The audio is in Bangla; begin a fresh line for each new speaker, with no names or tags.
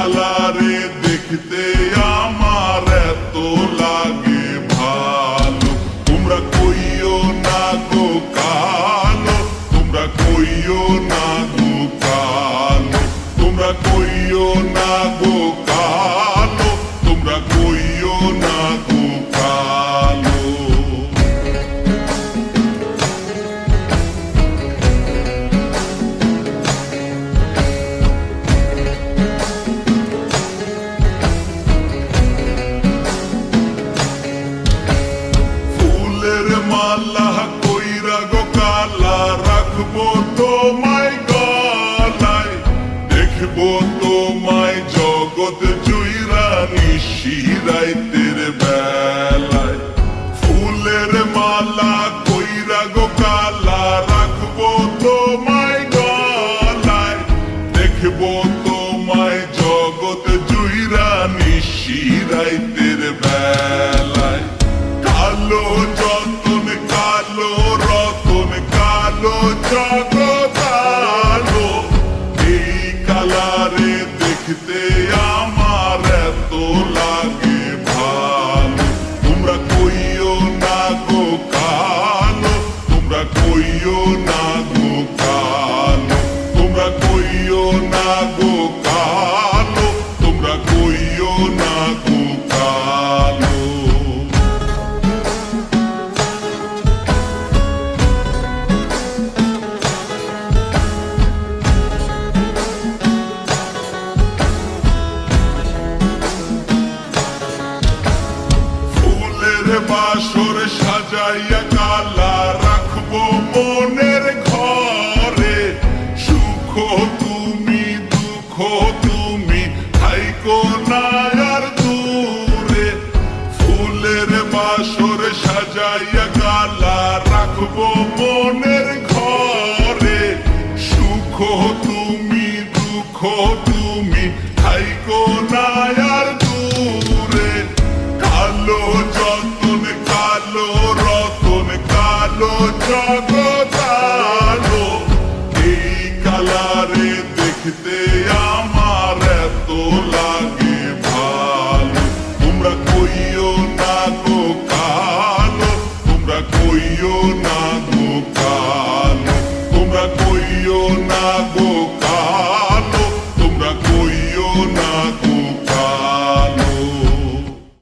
কালারে দেখতে আমার এত লাগে ভালো। তোমরা কইও না গো কালো, তোমরা কইও না গো কালো, তোমরা কইও না গো কালো, তোমরা কইও না গো কালো। ফুলের মালা কইরা গো কালা রাখবো তোমায় গলায়, দেখবো তোমায় জগৎ জুইরা নিশি রাইতের বেলায়। ফুলের মালা কইরা গো কালা রাখবো তোমায় গলায়, দেখবো তোমায় জগৎ জুইরা নিশি রাইতের বেলায়। কালো যতন কালো রতন কালো জগৎ আলো, এই কালারে দেখতে আমার এত লাগে ভালো। তোমরা কইও না গো কালো, তোমরা কইও না গো কালো, তোমরা কইও না গো কালো, তোমরা কইও না গো কালো। বাসর সাজাইয়া কালা রাখবো মনের ঘরে, সুখ তুমি দুঃখ তুমি থাইকো না আর দূরে। ফুলের বাসর সাজাইয়া কালা রাখবো